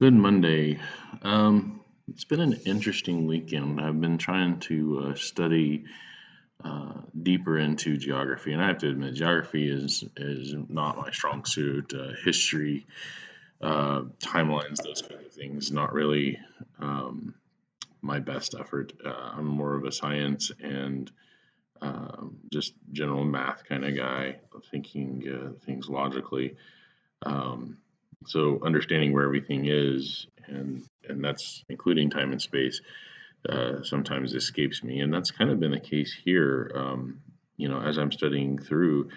Good Monday. It's been an interesting weekend. I've been trying to study deeper into geography, and I have to admit, geography is not my strong suit. History, timelines, those kind of things, not really my best effort. I'm more of a science and just general math kind of guy, thinking things logically. Um, so understanding where everything is, and that's including time and space, sometimes escapes me, and that's kind of been the case here. As I'm studying through,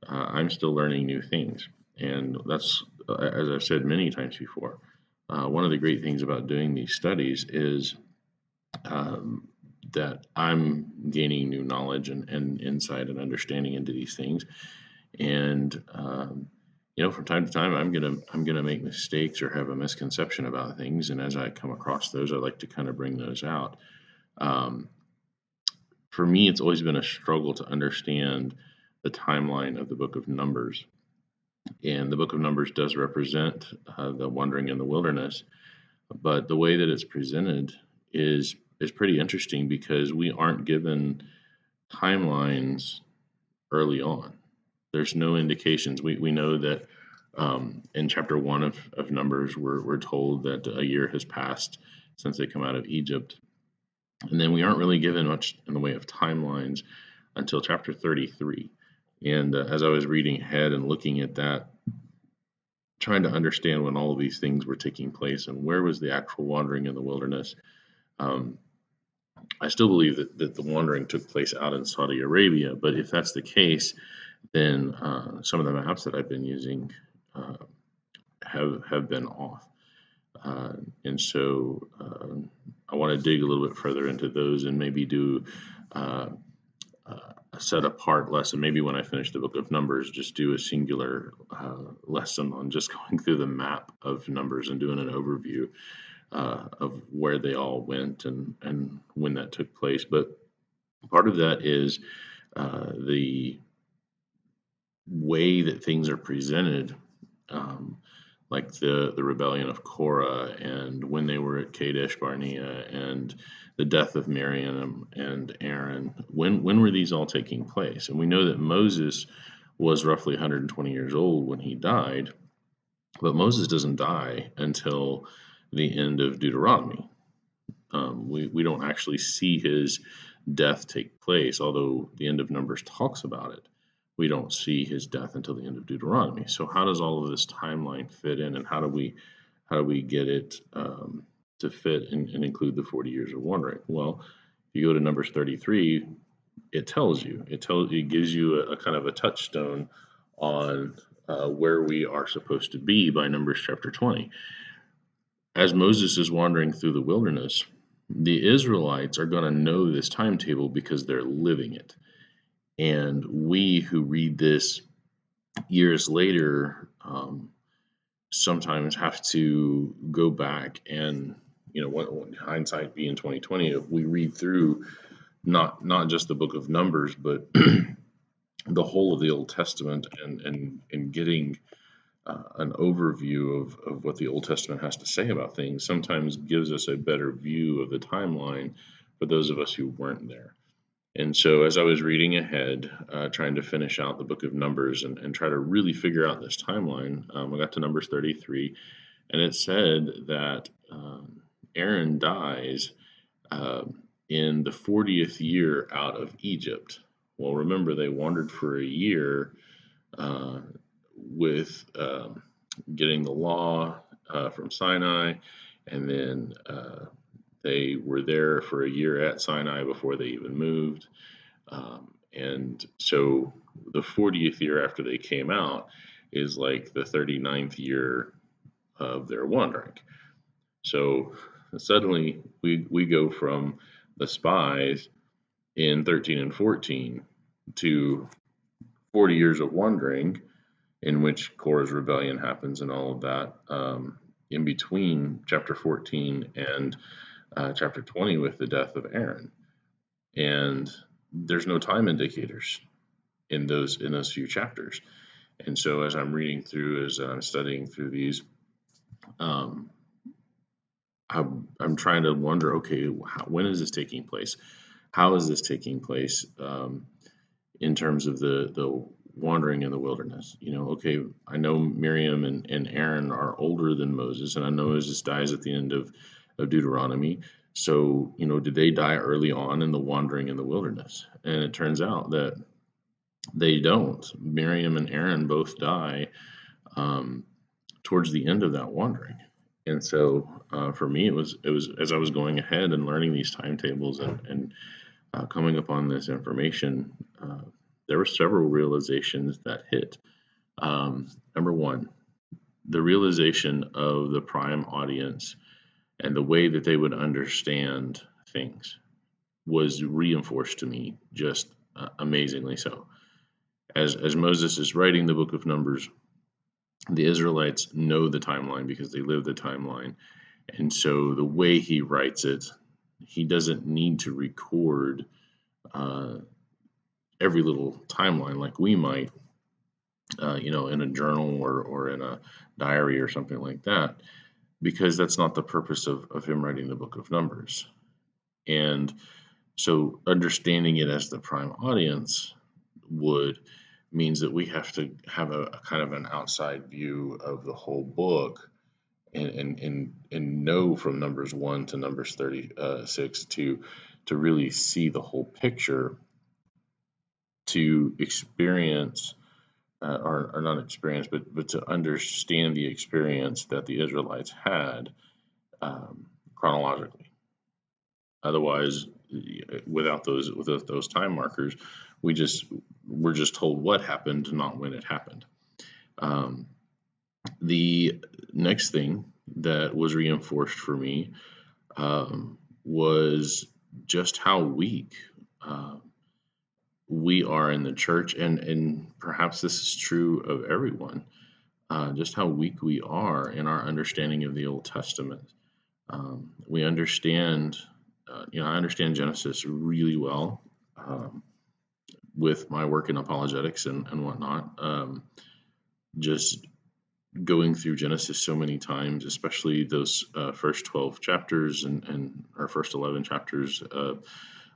I'm still learning new things, and that's as I've said many times before. One of the great things about doing these studies is um, that I'm gaining new knowledge and insight and understanding into these things, and from time to time, I'm gonna make mistakes or have a misconception about things, and as I come across those, I like to kind of bring those out. Um, for me, it's always been a struggle to understand the timeline of the Book of Numbers, and the Book of Numbers does represent the wandering in the wilderness, but the way that it's presented is pretty interesting because we aren't given timelines early on. There's no indications. We know that in chapter one of Numbers, we're told that a year has passed since they come out of Egypt. And then we aren't really given much in the way of timelines until chapter 33. And as I was reading ahead and looking at that, trying to understand when all of these things were taking place and where was the actual wandering in the wilderness, um, I still believe that the wandering took place out in Saudi Arabia. But if that's the case, then some of the maps that I've been using uh, have been off, and so I want to dig a little bit further into those and maybe do uh, a set apart lesson. Maybe when I finish the book of Numbers, just do a singular lesson on just going through the map of Numbers and doing an overview of where they all went and when that took place. But part of that is the way that things are presented, um, like the rebellion of Korah and when they were at Kadesh Barnea and the death of Miriam and Aaron. When were these all taking place? And we know that Moses was roughly 120 years old when he died, but Moses doesn't die until the end of Deuteronomy. We don't actually see his death take place, although the end of Numbers talks about it. We don't see his death until the end of Deuteronomy. So how does all of this timeline fit in, and how do we get it to fit and include the 40 years of wandering? Well, if you go to Numbers 33, it gives you a kind of a touchstone on where we are supposed to be by Numbers chapter 20. As Moses is wandering through the wilderness, the Israelites are going to know this timetable because they're living it. And we who read this years later sometimes have to go back and, when hindsight being 2020, if we read through not just the book of Numbers, but the whole of the Old Testament and getting an overview of what the Old Testament has to say about things sometimes gives us a better view of the timeline for those of us who weren't there. And so, as I was reading ahead, trying to finish out the book of Numbers and try to really figure out this timeline, I got to Numbers 33, and it said that Aaron dies uh, in the 40th year out of Egypt. Well, remember, they wandered for a year uh, with getting the law from Sinai, and then they were there for a year at Sinai before they even moved. And so the 40th year after they came out is like the 39th year of their wandering. So suddenly we go from the spies in 13 and 14 to 40 years of wandering in which Korah's rebellion happens and all of that, in between chapter 14 and chapter 20 with the death of Aaron. And there's no time indicators in those few chapters. And so as I'm reading through, as I'm studying through these, um, I'm trying to wonder, okay, when is this taking place? How is this taking place in terms of the wandering in the wilderness? Okay, I know Miriam and Aaron are older than Moses, and I know Moses dies at the end of Deuteronomy. So, did they die early on in the wandering in the wilderness? And it turns out that they don't. Miriam and Aaron both die um, towards the end of that wandering. And so for me, it was as I was going ahead and learning these timetables and coming upon this information, there were several realizations that hit. Number one, the realization of the prime audience and the way that they would understand things was reinforced to me just amazingly so. As Moses is writing the book of Numbers, the Israelites know the timeline because they live the timeline. And so the way he writes it, he doesn't need to record uh, every little timeline like we might, in a journal or in a diary or something like that, because that's not the purpose of him writing the book of Numbers. And so understanding it as the prime audience would means that we have to have a kind of an outside view of the whole book and know from Numbers 1 to Numbers 36 to really see the whole picture, to experience or not experience, but to understand the experience that the Israelites had chronologically. Otherwise, without those time markers, we're just told what happened, not when it happened. The next thing that was reinforced for me was just how weak we are in the church, and perhaps this is true of everyone. Just how weak we are in our understanding of the Old Testament. We understand, I understand Genesis really well with my work in apologetics and whatnot. Just going through Genesis so many times, especially those first 12 chapters and our first 11 chapters,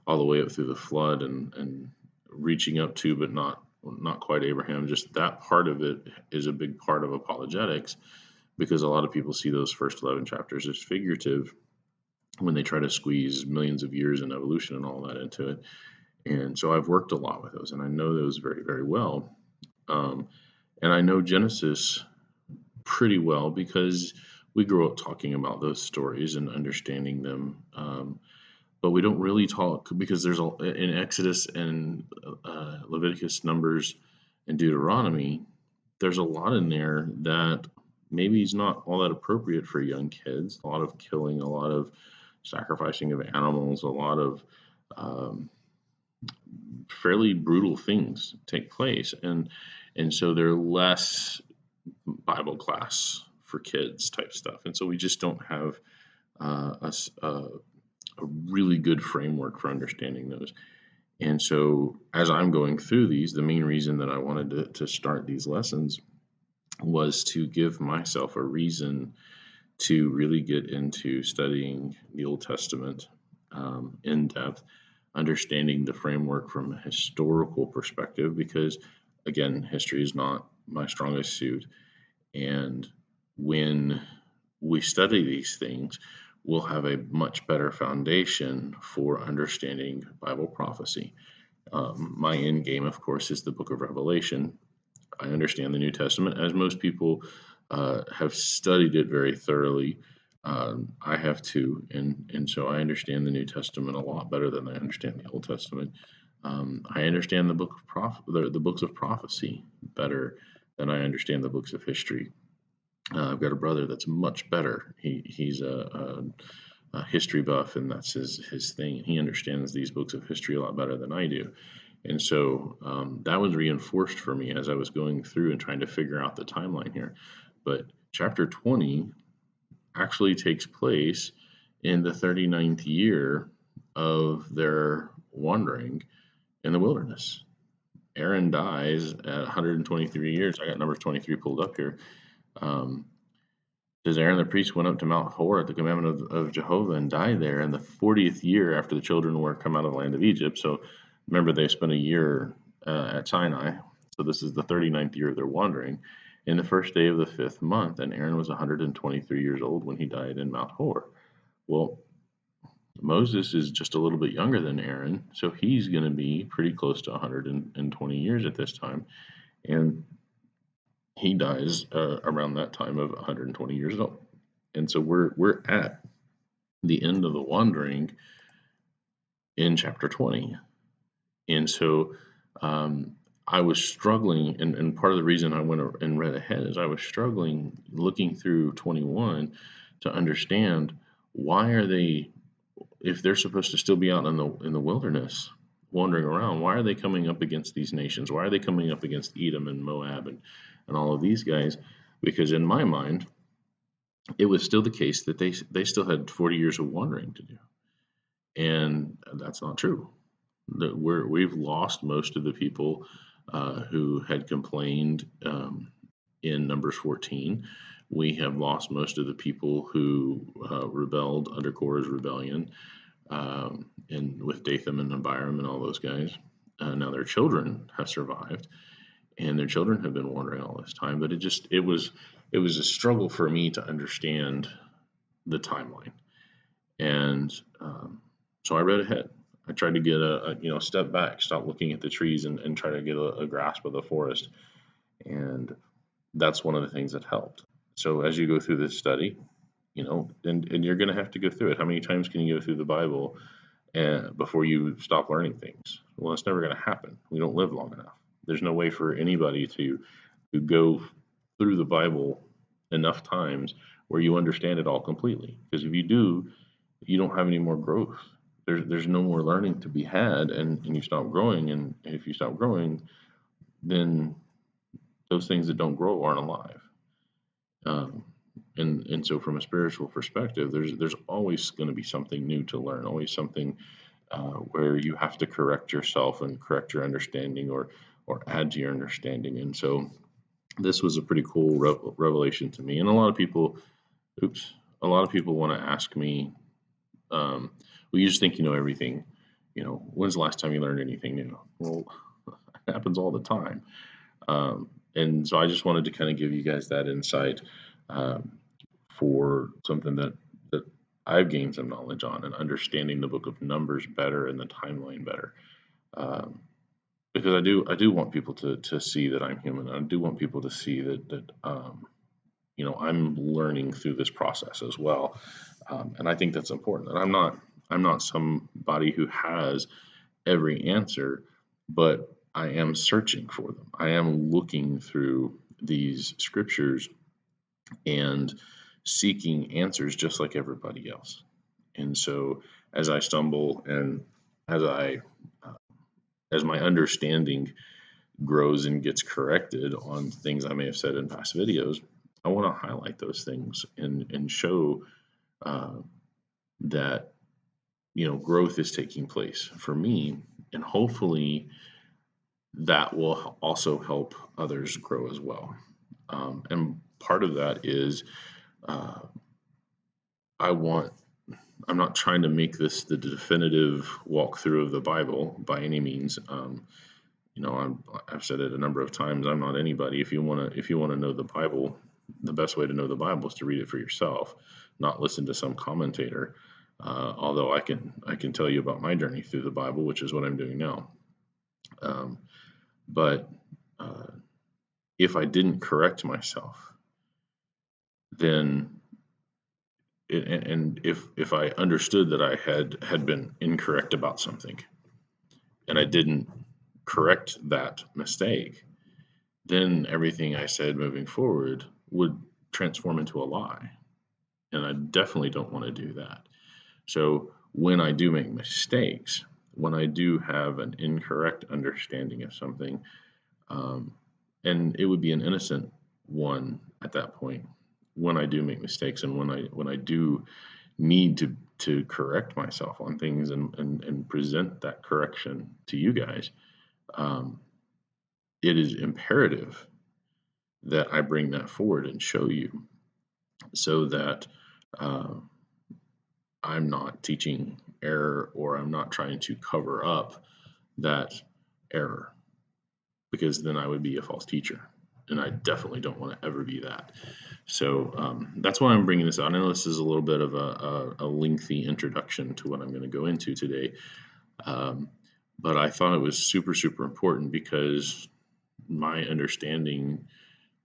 all the way up through the flood and reaching up to, but not quite Abraham. Just that part of it is a big part of apologetics, because a lot of people see those first 11 chapters as figurative when they try to squeeze millions of years in evolution and all that into it. And so I've worked a lot with those, and I know those very, very well. And I know Genesis pretty well because we grew up talking about those stories and understanding them. But we don't really talk, because there's in Exodus and Leviticus, Numbers, and Deuteronomy, there's a lot in there that maybe is not all that appropriate for young kids. A lot of killing, a lot of sacrificing of animals, a lot of fairly brutal things take place, and so they're less Bible class for kids type stuff, and so we just don't have a really good framework for understanding those. And so as I'm going through these, the main reason that I wanted to start these lessons was to give myself a reason to really get into studying the Old Testament in depth, understanding the framework from a historical perspective, because again, history is not my strongest suit. And when we study these things, we'll have a much better foundation for understanding Bible prophecy. My end game, of course, is the book of Revelation. I understand the New Testament, as most people have studied it very thoroughly. I have too, and so I understand the New Testament a lot better than I understand the Old Testament. I understand the books of prophecy better than I understand the books of history. I've got a brother that's much better. He's a history buff, and that's his thing. He understands these books of history a lot better than I do. And so that was reinforced for me as I was going through and trying to figure out the timeline here. But chapter 20 actually takes place in the 39th year of their wandering in the wilderness. Aaron dies at 123 years. I got Numbers 23 pulled up here. says Aaron the priest went up to Mount Hor at the commandment of Jehovah and died there in the 40th year after the children were come out of the land of Egypt. So remember, they spent a year at Sinai. So this is the 39th year of their wandering. In the first day of the 5th month, and Aaron was 123 years old when he died in Mount Hor. Well, Moses is just a little bit younger than Aaron, so he's going to be pretty close to 120 years at this time. And he dies around that time of 120 years old. And so we're at the end of the wandering in chapter 20. And so I was struggling, and part of the reason I went and read ahead is I was struggling looking through 21 to understand why are they, if they're supposed to still be out in the wilderness wandering around, why are they coming up against these nations? Why are they coming up against Edom and Moab and all of these guys? Because in my mind, it was still the case that they still had 40 years of wandering to do, and that's not true. That we've lost most of the people who had complained in Numbers 14. We have lost most of the people who rebelled under Korah's rebellion, and with Dathan and Abiram and all those guys. Now their children have survived, and their children have been wandering all this time. But it was a struggle for me to understand the timeline, and so I read ahead. I tried to get a step back, stop looking at the trees, and try to get a grasp of the forest. And that's one of the things that helped. So as you go through this study, and you're going to have to go through it. How many times can you go through the Bible before you stop learning things? Well, it's never going to happen. We don't live long enough. There's no way for anybody to go through the Bible enough times where you understand it all completely. Because if you do, you don't have any more growth. There's no more learning to be had, and you stop growing. And if you stop growing, then those things that don't grow aren't alive. And so from a spiritual perspective, there's always going to be something new to learn, always something where you have to correct yourself and correct your understanding or add to your understanding. And so this was a pretty cool revelation to me. And a lot of people want to ask me, well, you just think you know everything. When's the last time you learned anything new? Well, it happens all the time. And so I just wanted to kind of give you guys that insight for something that I've gained some knowledge on, and understanding the book of Numbers better and the timeline better. Because I do want people to see that I'm human. I do want people to see that I'm learning through this process as well. And I think that's important. And I'm not somebody who has every answer, but I am searching for them. I am looking through these scriptures and seeking answers just like everybody else. And so as I stumble and as my understanding grows and gets corrected on things I may have said in past videos, I want to highlight those things and show that growth is taking place for me, and hopefully that will also help others grow as well. And part of that is I'm not trying to make this the definitive walkthrough of the Bible by any means. I've said it a number of times. I'm not anybody. If you want to know the Bible, the best way to know the Bible is to read it for yourself, not listen to some commentator. Although I can tell you about my journey through the Bible, which is what I'm doing now. But if I didn't correct myself, then and if I understood that I had been incorrect about something, and I didn't correct that mistake, then everything I said moving forward would transform into a lie. And I definitely don't want to do that. So when I do make mistakes, when I do have an incorrect understanding of something, and it would be an innocent one at that point, when I do make mistakes and when I do need to correct myself on things and present that correction to you guys, it is imperative that I bring that forward and show you, so that uh, I'm not teaching error, or I'm not trying to cover up that error, because then I would be a false teacher. And I definitely don't want to ever be that. So that's why I'm bringing this out. I know this is a little bit of a lengthy introduction to what I'm going to go into today. Um, but I thought it was super, super important, because my understanding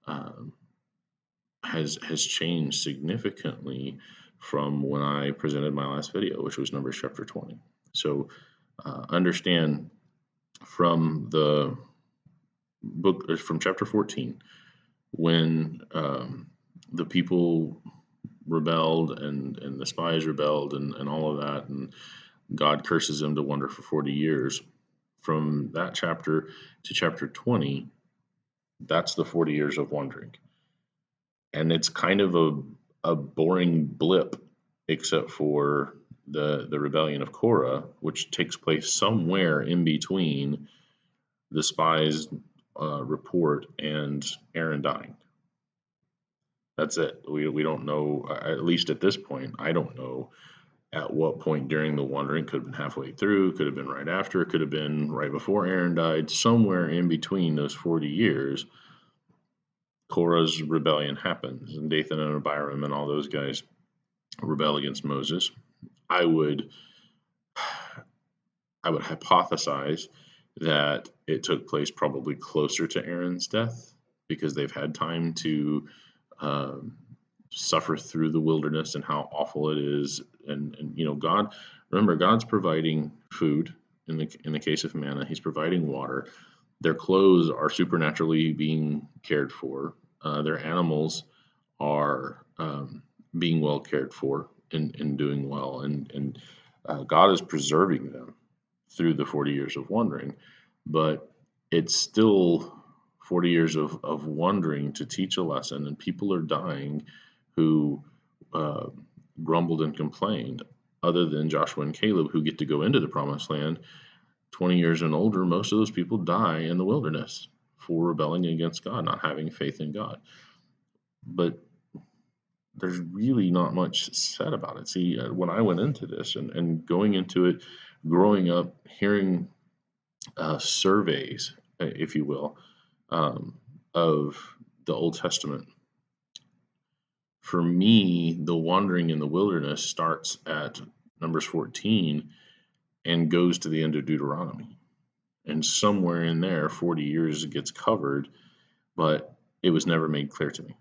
um, has changed significantly from when I presented my last video, which was Numbers chapter 20. So understand from the book, from chapter 14, when the people rebelled, and the spies rebelled, and all of that, and God curses them to wander for 40 years. From that chapter to chapter 20, that's the 40 years of wandering. And it's kind of a boring blip, except for the rebellion of Korah, which takes place somewhere in between the spies' report and Aaron dying. That's it. We don't know, at least at this point, I don't know at what point during the wandering. Could have been halfway through, could have been right after, it could have been right before Aaron died. Somewhere in between those 40 years, Korah's rebellion happens, and Dathan and Abiram and all those guys rebel against Moses. I would hypothesize that it took place probably closer to Aaron's death, because they've had time to um, suffer through the wilderness and how awful it is. And God, remember, God's providing food in the case of manna. He's providing water. Their clothes are supernaturally being cared for. Their animals are being well cared for, and doing well, and God is preserving them through the 40 years of wandering. But it's still 40 years of wandering to teach a lesson, and people are dying who uh, grumbled and complained, other than Joshua and Caleb, who get to go into the promised land 20 years and older. Most of those people die in the wilderness for rebelling against God, not having faith in God. But there's really not much said about it. See, when I went into this, and going into it, growing up, hearing surveys, if you will, um, of the Old Testament, for me, the wandering in the wilderness starts at Numbers 14 and goes to the end of Deuteronomy. And somewhere in there, 40 years gets covered, but it was never made clear to me.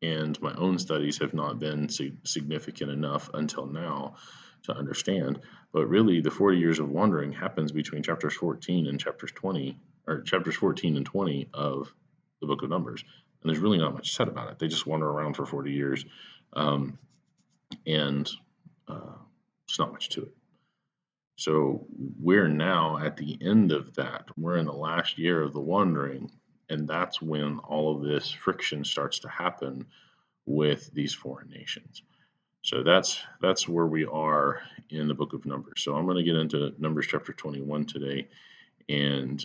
And my own studies have not been significant enough until now to understand. But really, the 40 years of wandering happens between chapters 14 and chapters 20, or chapters 14 and 20 of the book of Numbers. And there's really not much said about it. They just wander around for 40 years, and there's not much to it. So we're now at the end of that. We're in the last year of the wandering, and that's when all of this friction starts to happen with these foreign nations. So that's where we are in the book of Numbers. So I'm going to get into Numbers chapter 21 today, and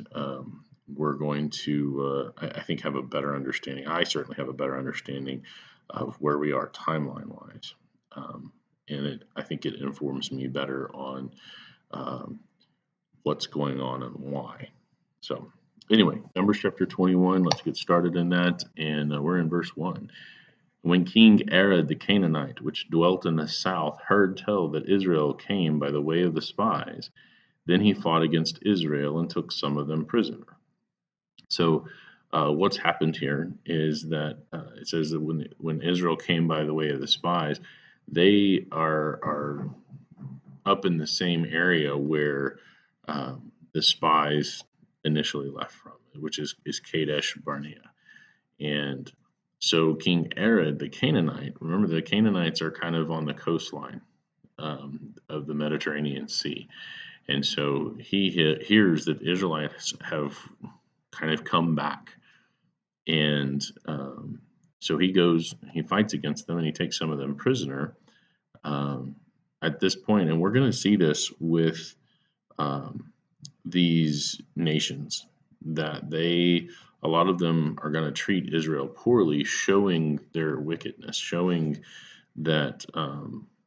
we're going to, I think, have a better understanding. I certainly have a better understanding of where we are timeline-wise, and I think it informs me better on what's going on and why. So anyway, Numbers chapter 21, let's get started in that, and we're in verse 1. When King Arad the Canaanite, which dwelt in the south, heard tell that Israel came by the way of the spies, then he fought against Israel and took some of them prisoner. So what's happened here is that it says that when Israel came by the way of the spies, they are up in the same area where the spies initially left from, which is Kadesh Barnea. And so King Arad the Canaanite, remember the Canaanites are kind of on the coastline of the Mediterranean Sea. And so he hears that the Israelites have kind of come back. And so he goes, he fights against them, and he takes some of them prisoner at this point. And we're going to see this with these nations, that they a lot of them are going to treat Israel poorly, showing their wickedness, showing that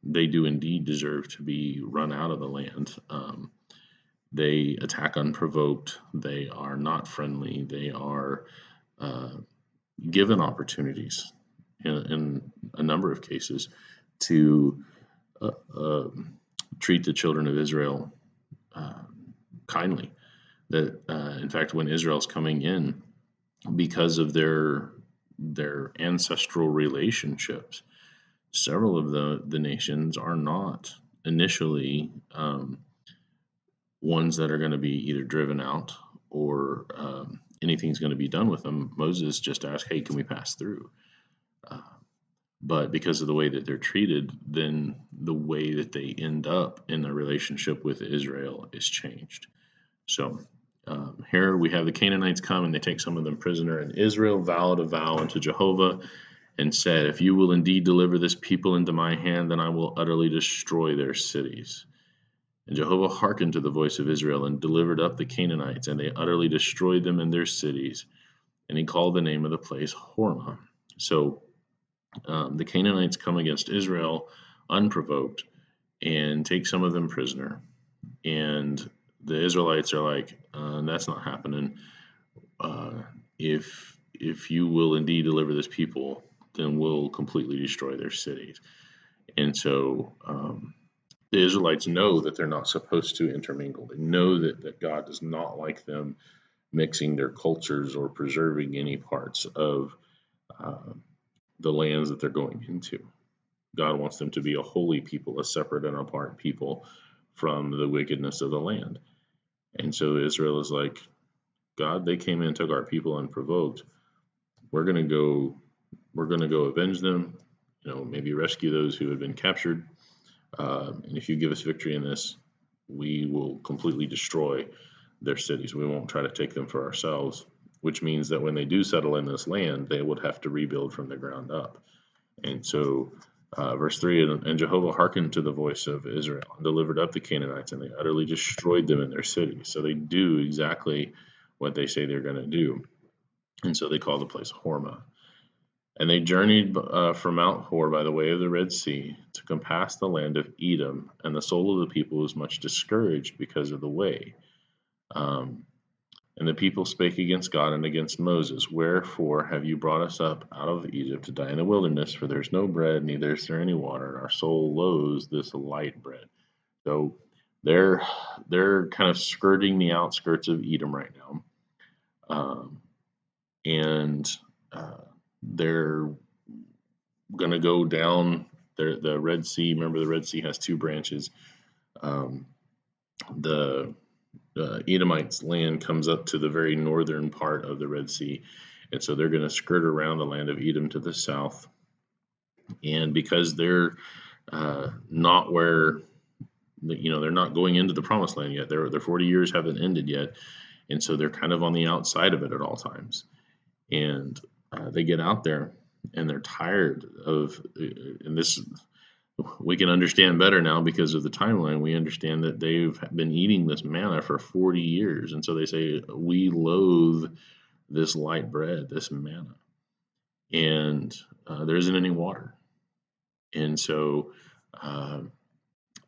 they do indeed deserve to be run out of the land. They attack unprovoked. They are not friendly. They are uh, given opportunities in a number of cases to uh, uh, treat the children of Israel uh, kindly. That in fact, when Israel's coming in, because of their ancestral relationships, several of the nations are not initially ones that are going to be either driven out or anything's going to be done with them. Moses just asked, "Hey, can we pass through?" Uh, but because of the way that they're treated, then the way that they end up in their relationship with Israel is changed. So here we have the Canaanites come and they take some of them prisoner, and Israel vowed a vow unto Jehovah and said, "If you will indeed deliver this people into my hand, then I will utterly destroy their cities." And Jehovah hearkened to the voice of Israel and delivered up the Canaanites, and they utterly destroyed them in their cities. And he called the name of the place Hormah. So the Canaanites come against Israel unprovoked and take some of them prisoner. And the Israelites are like, "That's not happening. Uh, if you will indeed deliver this people, then we'll completely destroy their cities." And so the Israelites know that they're not supposed to intermingle. They know that God does not like them mixing their cultures or preserving any parts of uh, the lands that they're going into. God wants them to be a holy people, a separate and apart people from the wickedness of the land. And so Israel is like, "God, they came in and took our people unprovoked. We're going to go. We're going to go avenge them. Maybe rescue those who have been captured. And if you give us victory in this, we will completely destroy their cities. We won't try to take them for ourselves." Which means that when they do settle in this land, they would have to rebuild from the ground up. And so, verse 3, and Jehovah hearkened to the voice of Israel and delivered up the Canaanites, and they utterly destroyed them in their cities. So they do exactly what they say they're going to do. And so they call the place Hormah. And they journeyed from Mount Hor by the way of the Red Sea to compass the land of Edom, and the soul of the people was much discouraged because of the way. And the people spake against God and against Moses, "Wherefore have you brought us up out of Egypt to die in the wilderness? For there is no bread, neither is there any water, and our soul loathes this light bread." So they're kind of skirting the outskirts of Edom right now, and they're going to go down the Red Sea. Remember, the Red Sea has two branches. The Edomites' land comes up to the very northern part of the Red Sea, and so they're going to skirt around the land of Edom to the south. And because they're not where, they're not going into the Promised Land yet. Their 40 years haven't ended yet, and so they're kind of on the outside of it at all times. And they get out there, and they're tired of, and this we can understand better now because of the timeline. We understand that they've been eating this manna for 40 years. And so they say, "We loathe this light bread, this manna." And there isn't any water. And so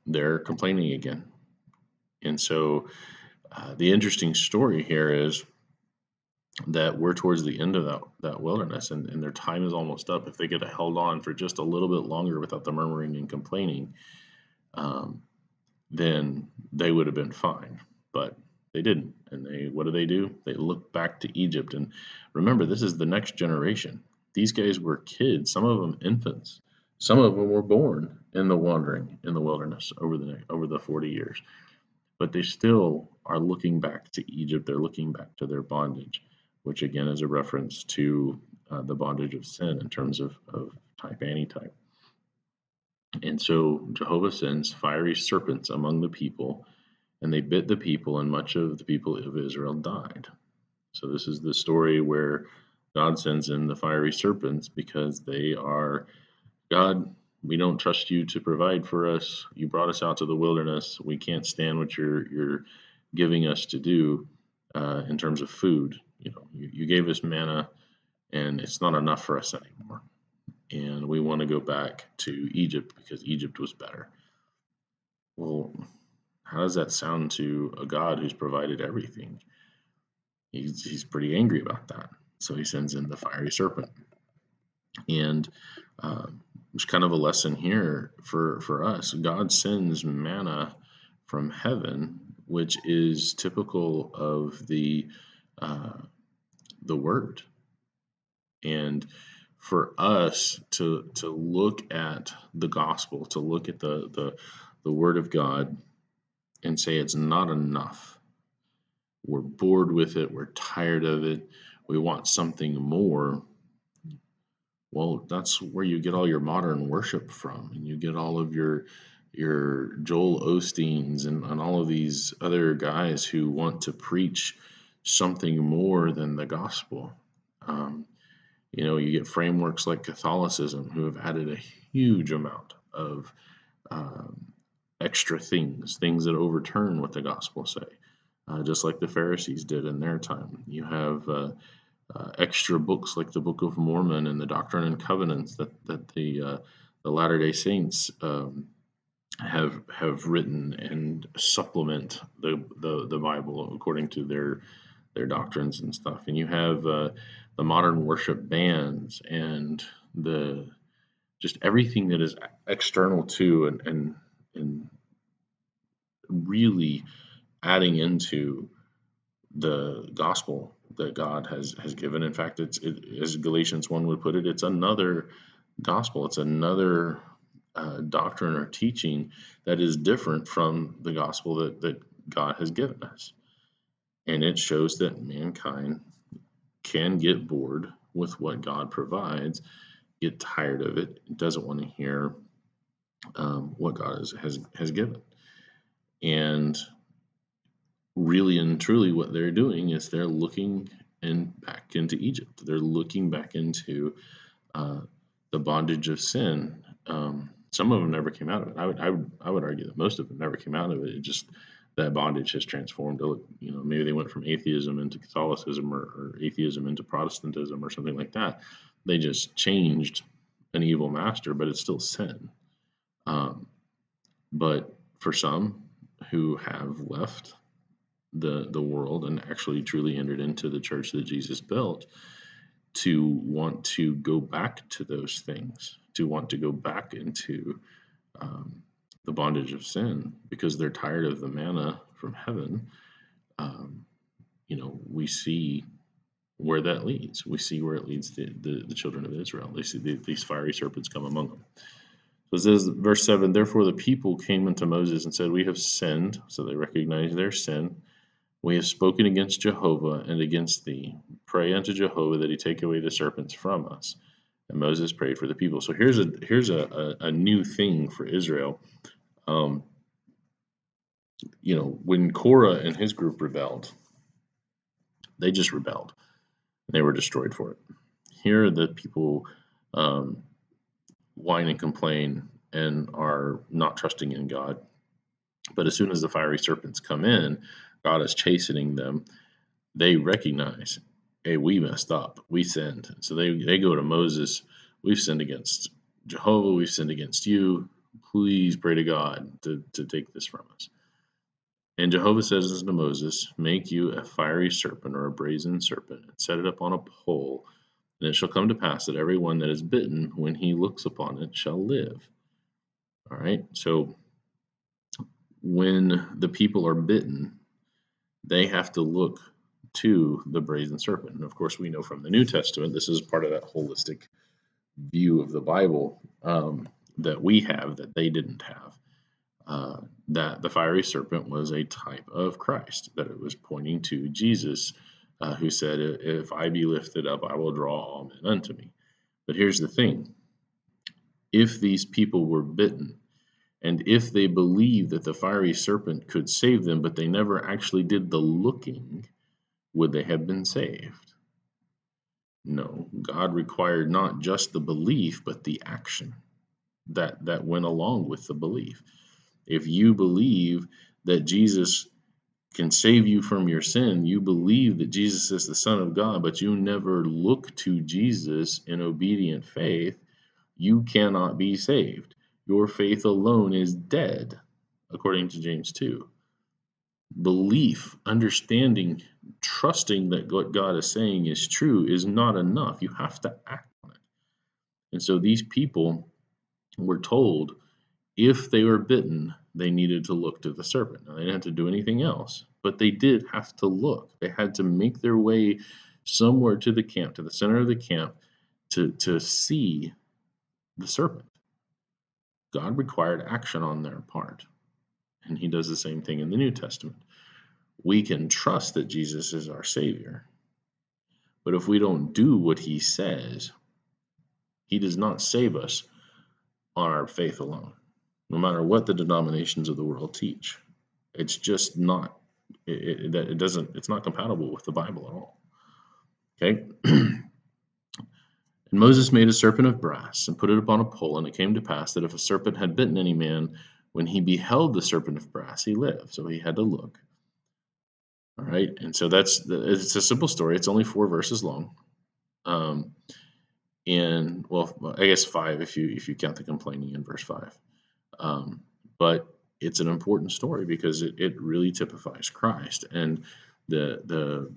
they're complaining again. And so the interesting story here is that we're towards the end of that wilderness, and their time is almost up. If they could have held on for just a little bit longer without the murmuring and complaining, then they would have been fine. But they didn't. And what do? They look back to Egypt. And remember, this is the next generation. These guys were kids, some of them infants. Some of them were born in the wandering in the wilderness over the 40 years. But they still are looking back to Egypt. They're looking back to their bondage, which again is a reference to the bondage of sin in terms of type antitype. And so Jehovah sends fiery serpents among the people, and they bit the people, and much of the people of Israel died. So this is the story where God sends in the fiery serpents because they are, "God, we don't trust you to provide for us. You brought us out to the wilderness. We can't stand what you're giving us to do in terms of food. You gave us manna, and it's not enough for us anymore. And we want to go back to Egypt because Egypt was better. Well, how does that sound to a God who's provided everything? He's pretty angry about that. So he sends in the fiery serpent. And there's kind of a lesson here for us. God sends manna from heaven, which is typical of the word. And for us to look at the gospel, to look at the word of God and say it's not enough. We're bored with it, we're tired of it, we want something more. Well, that's where you get all your modern worship from, and you get all of your Joel Osteens and all of these other guys who want to preach something more than the gospel. You get frameworks like Catholicism who have added a huge amount of extra things that overturn what the gospel say, just like the Pharisees did in their time. You have extra books like the Book of Mormon and the Doctrine and Covenants that the Latter-day Saints have written and supplement the Bible according to their doctrines and stuff. And you have the modern worship bands and the just everything that is external to and really adding into the gospel that God has given. In fact, as Galatians 1 would put it, it's another gospel. It's another doctrine or teaching that is different from the gospel that God has given us. And it shows that mankind can get bored with what God provides, get tired of it, doesn't want to hear what God has given. And really and truly what they're doing is they're looking back into Egypt. They're looking back into the bondage of sin. Some of them never came out of it. I would argue that most of them never came out of it. It just that bondage has transformed. Maybe they went from atheism into Catholicism or atheism into Protestantism or something like that. They just changed an evil master, but it's still sin. But for some who have left the world and actually truly entered into the church that Jesus built, to want to go back to those things, to want to go back into the bondage of sin because they're tired of the manna from heaven. We see where that leads. We see where it leads the children of Israel. They see these fiery serpents come among them. So it says, verse 7, therefore the people came unto Moses and said, we have sinned. So they recognize their sin. We have spoken against Jehovah and against thee. Pray unto Jehovah that he take away the serpents from us. And Moses prayed for the people. So here's a new thing for Israel. When Korah and his group rebelled, they just rebelled. They were destroyed for it. Here are the people whine and complain and are not trusting in God. But as soon as the fiery serpents come in, God is chastening them. They recognize, hey, we messed up. We sinned. So they go to Moses. We've sinned against Jehovah. We've sinned against you. Please pray to God to take this from us. And Jehovah says unto Moses, make you a fiery serpent or a brazen serpent, and set it up on a pole. And it shall come to pass that every one that is bitten, when he looks upon it, shall live. All right. So when the people are bitten, they have to look to the brazen serpent. And of course, we know from the New Testament, this is part of that holistic view of the Bible that we have that they didn't have. That the fiery serpent was a type of Christ, that it was pointing to Jesus, who said, if I be lifted up, I will draw all men unto me. But here's the thing. If these people were bitten, and if they believed that the fiery serpent could save them, but they never actually did the looking, would they have been saved? No. God required not just the belief, but the action that went along with the belief. If you believe that Jesus can save you from your sin, you believe that Jesus is the Son of God, but you never look to Jesus in obedient faith, you cannot be saved. Your faith alone is dead, according to James 2. Belief, understanding, trusting that what God is saying is true is not enough. You have to act on it. And so these people were told if they were bitten, they needed to look to the serpent. Now, they didn't have to do anything else, but they did have to look. They had to make their way somewhere to the camp, to the center of the camp, to see the serpent. God required action on their part, and he does the same thing in the New Testament. We can trust that Jesus is our Savior, but if we don't do what he says, he does not save us on our faith alone, no matter what the denominations of the world teach. It's just not, it's not compatible with the Bible at all. Okay? And Moses made a serpent of brass and put it upon a pole, and it came to pass that if a serpent had bitten any man, when he beheld the serpent of brass, he lived. So he had to look. All right, and so it's a simple story. It's only 4 verses long. And well, I guess 5 if you count the complaining in verse 5. But it's an important story because it really typifies Christ and the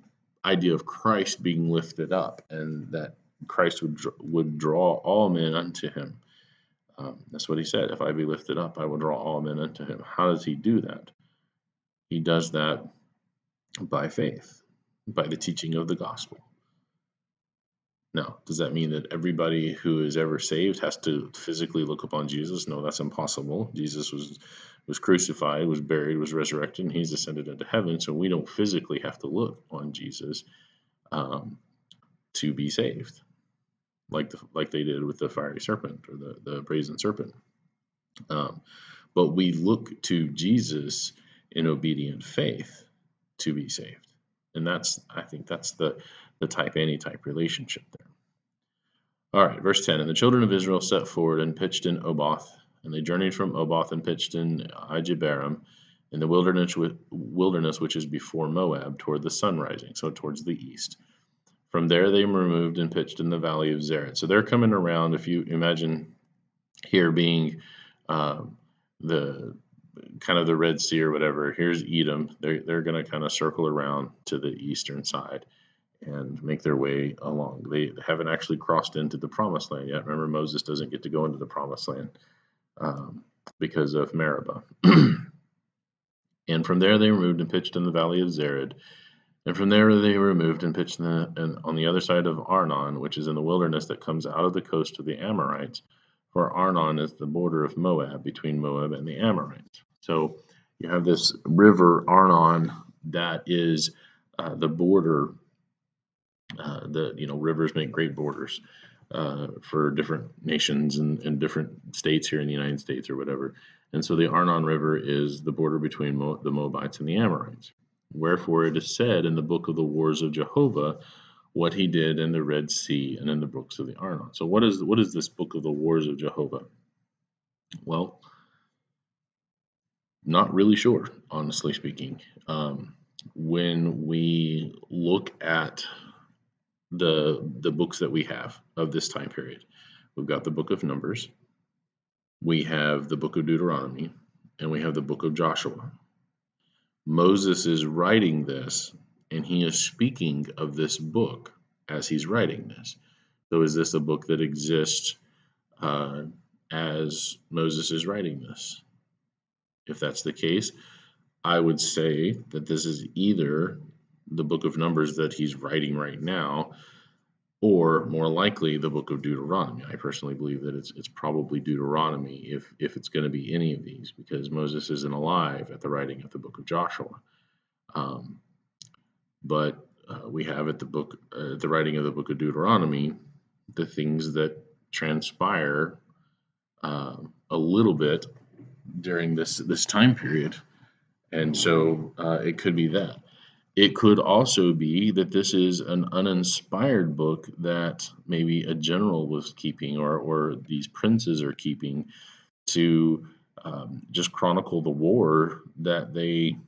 idea of Christ being lifted up, and that Christ would draw all men unto him. That's what he said. If I be lifted up, I will draw all men unto him. How does he do that? He does that by faith, by the teaching of the gospel. Now, does that mean that everybody who is ever saved has to physically look upon Jesus? No, that's impossible. Jesus was crucified, was buried, was resurrected, and he's ascended into heaven. So we don't physically have to look on Jesus to be saved, like they did with the fiery serpent or the brazen serpent. But we look to Jesus in obedient faith to be saved, and I think that's the type anti-type relationship there. All right, verse 10. And the children of Israel set forward and pitched in Oboth, and they journeyed from Oboth and pitched in Ijebarim, in the wilderness which is before Moab, toward the sun rising, so towards the east. From there they removed and pitched in the valley of Zered. So they're coming around, if you imagine here being the kind of the Red Sea or whatever. Here's Edom. They're going to kind of circle around to the eastern side and make their way along. They haven't actually crossed into the promised land yet. Remember, Moses doesn't get to go into the promised land because of Meribah. And from there they removed and pitched in the valley of Zered. And from there they removed and pitched on the other side of Arnon, which is in the wilderness that comes out of the coast of the Amorites. For Arnon is the border of Moab, between Moab and the Amorites. So you have this river, Arnon, that is the border. Rivers make great borders for different nations and different states here in the United States or whatever. And so the Arnon River is the border between the Moabites and the Amorites. Wherefore it is said in the book of the wars of Jehovah what he did in the Red Sea and in the books of the Arnon. So what is this book of the wars of Jehovah? Well, not really sure, honestly speaking. When we look at the books that we have of this time period, we've got the book of Numbers, we have the book of Deuteronomy, and we have the book of Joshua. Moses is writing this, and he is speaking of this book as he's writing this. So is this a book that exists as Moses is writing this? If that's the case, I would say that this is either the book of Numbers that he's writing right now, or more likely the book of Deuteronomy. I personally believe that it's probably Deuteronomy if it's going to be any of these, because Moses isn't alive at the writing of the book of Joshua. But we have at the writing of the book of Deuteronomy the things that transpire a little bit during this time period, and so it could be that. It could also be that this is an uninspired book that maybe a general was keeping, or these princes are keeping, to just chronicle the war that they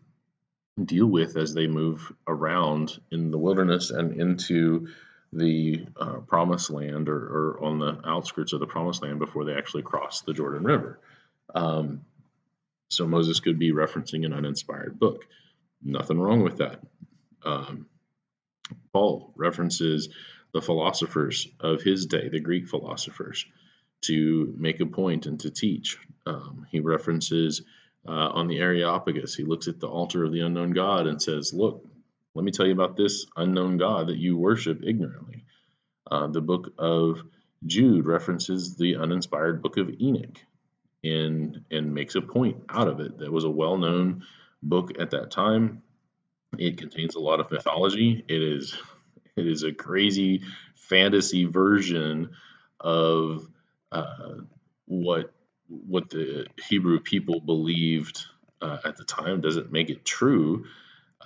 deal with as they move around in the wilderness and into the promised land, or on the outskirts of the promised land before they actually cross the Jordan River. Um, so Moses could be referencing an uninspired book. Nothing wrong with that. Um, Paul references the philosophers of his day, the Greek philosophers, to make a point and to teach. He references on the Areopagus, he looks at the altar of the unknown God and says, "Look, let me tell you about this unknown God that you worship ignorantly." The book of Jude references the uninspired book of Enoch, and makes a point out of it. That was a well known book at that time. It contains a lot of mythology. It is a crazy fantasy version of uh, what what the Hebrew people believed at the time. Doesn't make it true,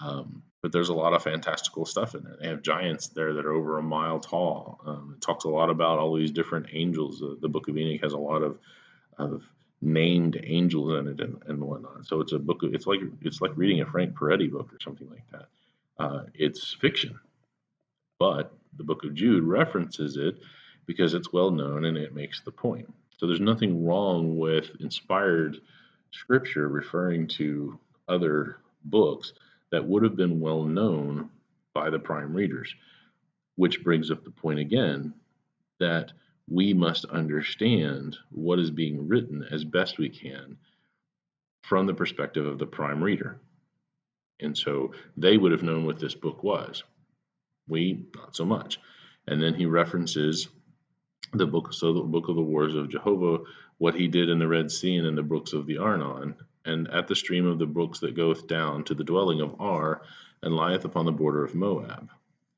but there's a lot of fantastical stuff in there. They have giants there that are over a mile tall. It talks a lot about all these different angels. The Book of Enoch has a lot of named angels in it, and whatnot. So it's a book. It's like reading a Frank Peretti book or something like that. It's fiction, but the book of Jude references it because it's well known and it makes the point. So there's nothing wrong with inspired scripture referring to other books that would have been well known by the prime readers, which brings up the point again that we must understand what is being written as best we can from the perspective of the prime reader. And so they would have known what this book was. We, not so much. And then he references the book of the wars of Jehovah, what he did in the Red Sea and in the brooks of the Arnon, and at the stream of the brooks that goeth down to the dwelling of Ar, and lieth upon the border of Moab.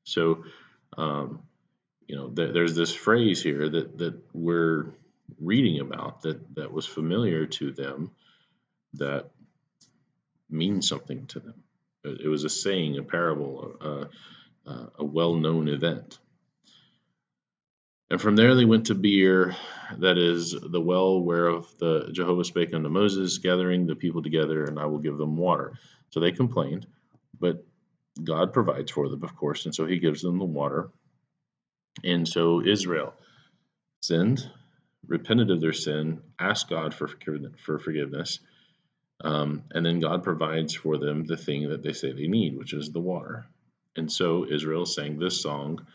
So, there's this phrase here that we're reading about that was familiar to them, that means something to them. It was a saying, a parable, a well-known event. And from there they went to Beer, that is the well whereof the Jehovah spake unto Moses, gathering the people together, and I will give them water. So they complained, but God provides for them, of course, and so he gives them the water. And so Israel sinned, repented of their sin, asked God for forgiveness, and then God provides for them the thing that they say they need, which is the water. And so Israel sang this song: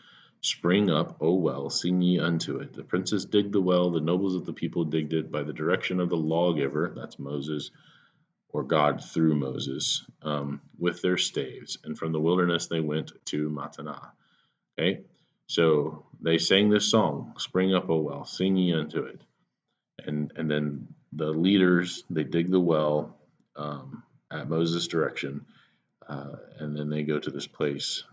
Spring up, O well, sing ye unto it. The princes digged the well, the nobles of the people digged it by the direction of the lawgiver, that's Moses, or God through Moses, with their staves. And from the wilderness they went to Mattanah. Okay, so they sang this song: Spring up, O well, sing ye unto it. And then the leaders, they dig the well at Moses' direction, and then they go to this place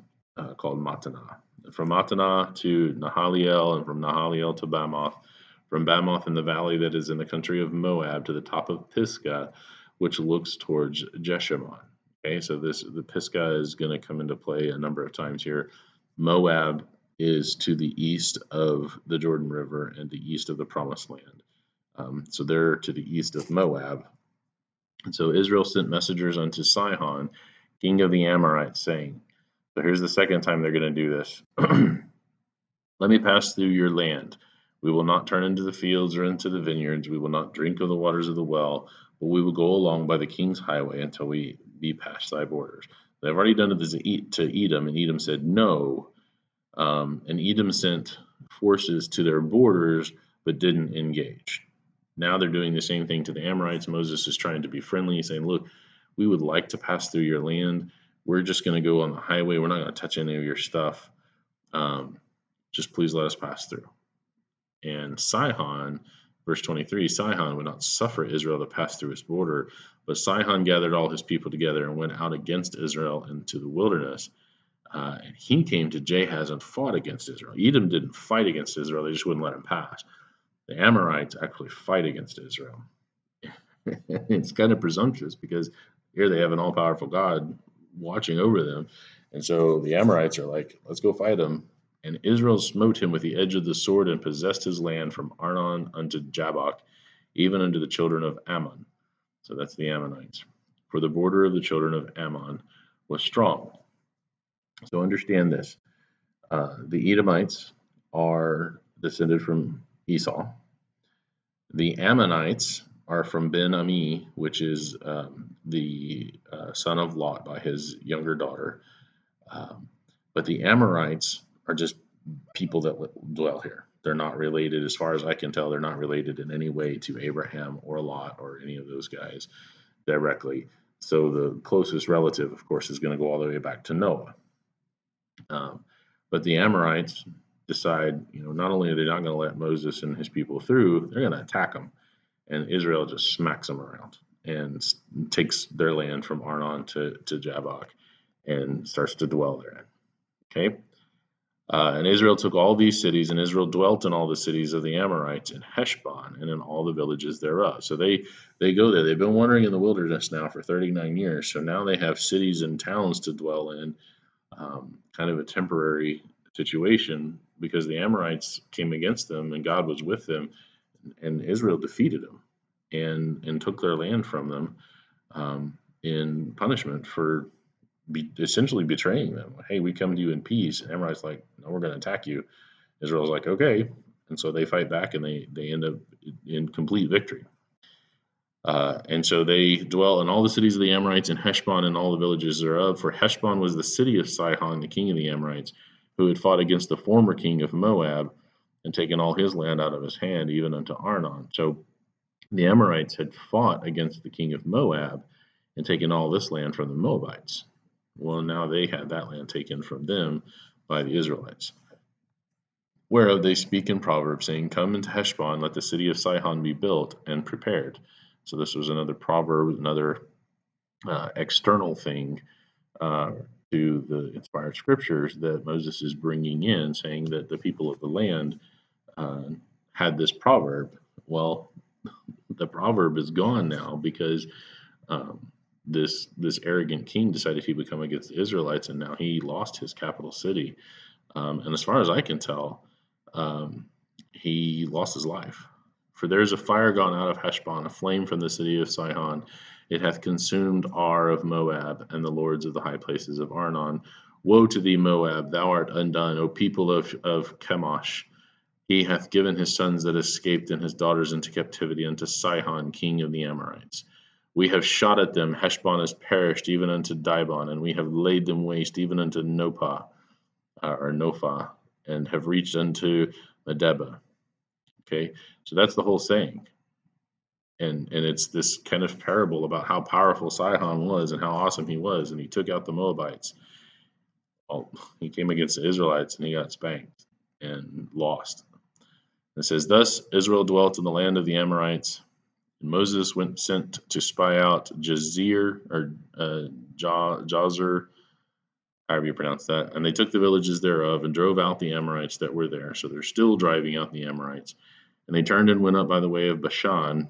called Mattanah. From Mattanah to Nahaliel, and from Nahaliel to Bamoth, from Bamoth in the valley that is in the country of Moab to the top of Pisgah, which looks towards Jeshimon. Okay, so the Pisgah is going to come into play a number of times here. Moab is to the east of the Jordan River and the east of the Promised Land. So they're to the east of Moab. And so Israel sent messengers unto Sihon, king of the Amorites, saying, so here's the second time they're going to do this. Let me pass through your land. We will not turn into the fields or into the vineyards. We will not drink of the waters of the well, but we will go along by the king's highway until we be past thy borders. They've already done it to Edom, and Edom said no. And Edom sent forces to their borders, but didn't engage. Now they're doing the same thing to the Amorites. Moses is trying to be friendly, saying, look, we would like to pass through your land. We're just going to go on the highway. We're not going to touch any of your stuff. Just please let us pass through. And Sihon, verse 23, Sihon would not suffer Israel to pass through his border, but Sihon gathered all his people together and went out against Israel into the wilderness. And he came to Jahaz and fought against Israel. Edom didn't fight against Israel. They just wouldn't let him pass. The Amorites actually fight against Israel. It's kind of presumptuous because here they have an all-powerful God watching over them. And so the Amorites are like, let's go fight him. And Israel smote him with the edge of the sword and possessed his land from Arnon unto Jabbok, even unto the children of Ammon. So that's the Ammonites. for the border of the children of Ammon was strong. So understand this. The Edomites are descended from Esau. The Ammonites are from Ben Ami, which is the son of Lot by his younger daughter. But the Amorites are just people that dwell here. They're not related, as far as I can tell, they're not related in any way to Abraham or Lot or any of those guys directly. So the closest relative, of course, is going to go all the way back to Noah. But the Amorites decide, not only are they not going to let Moses and his people through, they're going to attack them. And Israel just smacks them around and takes their land from Arnon to Jabbok and starts to dwell therein. Okay? And Israel took all these cities, and Israel dwelt in all the cities of the Amorites in Heshbon and in all the villages thereof. So they go there. They've been wandering in the wilderness now for 39 years. So now they have cities and towns to dwell in, kind of a temporary situation because the Amorites came against them and God was with them, and Israel defeated them and took their land from them in punishment for essentially betraying them. Hey, we come to you in peace. And Amorites like, no, we're going to attack you. Israel's like, okay. And so they fight back and they end up in complete victory. And so they dwell in all the cities of the Amorites in Heshbon and all the villages thereof. For Heshbon was the city of Sihon, the king of the Amorites, who had fought against the former king of Moab and taken all his land out of his hand, even unto Arnon. So the Amorites had fought against the king of Moab and taken all this land from the Moabites. Well, now they had that land taken from them by the Israelites. Whereof they speak in Proverbs, saying, Come into Heshbon, let the city of Sihon be built and prepared. So this was another proverb, another external thing to the inspired scriptures that Moses is bringing in, saying that the people of the land had this proverb. Well, the proverb is gone now because this arrogant king decided he would come against the Israelites, and now he lost his capital city. And as far as I can tell, he lost his life. For there is a fire gone out of Heshbon, a flame from the city of Sihon. It hath consumed Ar of Moab, and the lords of the high places of Arnon. Woe to thee, Moab! Thou art undone, O people of Chemosh. He hath given his sons that escaped and his daughters into captivity unto Sihon, king of the Amorites. We have shot at them. Heshbon is perished, even unto Dibon, and we have laid them waste, even unto Nophah, and have reached unto Medeba. Okay, so that's the whole saying. And it's this kind of parable about how powerful Sihon was and how awesome he was, and he took out the Moabites. Well, he came against the Israelites and he got spanked and lost. It says, Thus Israel dwelt in the land of the Amorites, and Moses sent to spy out Jazer, or Jazer, however you pronounce that, and they took the villages thereof and drove out the Amorites that were there. So they're still driving out the Amorites. And they turned and went up by the way of Bashan,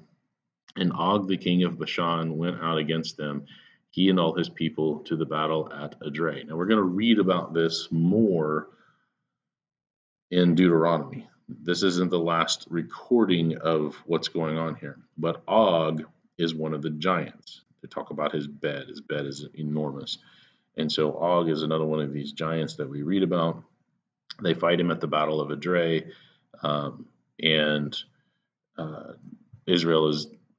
and Og the king of Bashan went out against them, he and all his people, to the battle at Edrei. Now we're going to read about this more in Deuteronomy. This isn't the last recording of what's going on here, but Og is one of the giants. They talk about his bed. His bed is enormous. And so Og is another one of these giants that we read about. They fight him at the Battle of Edrei, and Israel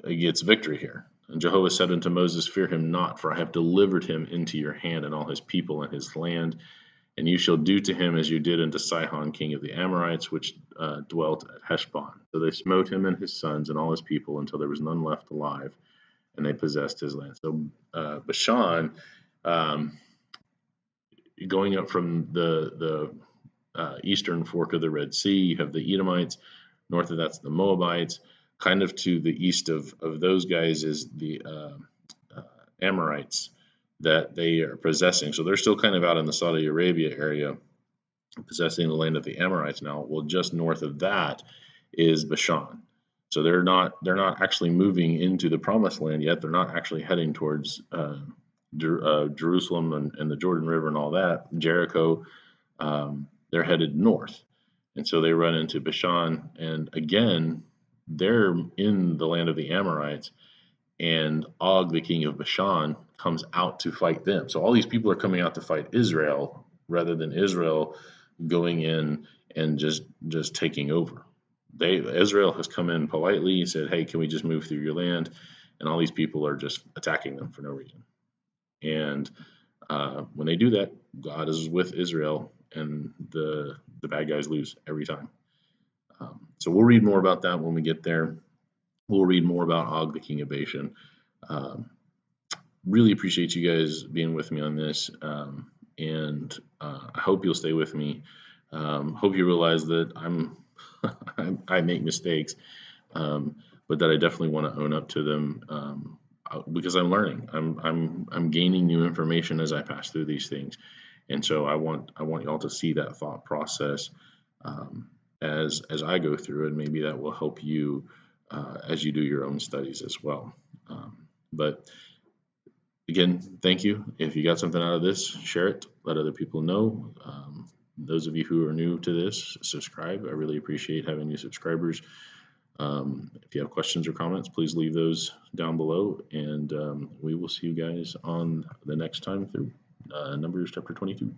gets victory here. And Jehovah said unto Moses, Fear him not, for I have delivered him into your hand, and all his people and his land. And you shall do to him as you did unto Sihon, king of the Amorites, which dwelt at Heshbon. So they smote him and his sons and all his people until there was none left alive, and they possessed his land. So Bashan, going up from the eastern fork of the Red Sea, you have the Edomites. North of that's the Moabites. Kind of to the east of those guys is the Amorites that they are possessing. So they're still kind of out in the Saudi Arabia area, possessing the land of the Amorites now. Well, just north of that is Bashan. So they're not actually moving into the promised land yet. They're not actually heading towards Jerusalem and the Jordan River and all that, Jericho. They're headed north. And so they run into Bashan, and again, they're in the land of the Amorites, and Og, the king of Bashan, comes out to fight them. So all these people are coming out to fight Israel rather than Israel going in and just taking over. Israel has come in politely and said, "Hey, can we just move through your land?" And all these people are just attacking them for no reason. And when they do that, God is with Israel, and the bad guys lose every time. So we'll read more about that when we get there. We'll read more about Og, the king of Bashan. Um, really appreciate you guys being with me on this, and I hope you'll stay with me. Hope you realize that I make mistakes, but that I definitely want to own up to them, because I'm learning. I'm gaining new information as I pass through these things, and so I want y'all to see that thought process, um, as I go through it. Maybe that will help you as you do your own studies as well. But again, thank you. If you got something out of this, share it. Let other people know. Those of you who are new to this, subscribe. I really appreciate having new subscribers. If you have questions or comments, please leave those down below, and we will see you guys on the next time through Numbers chapter 22.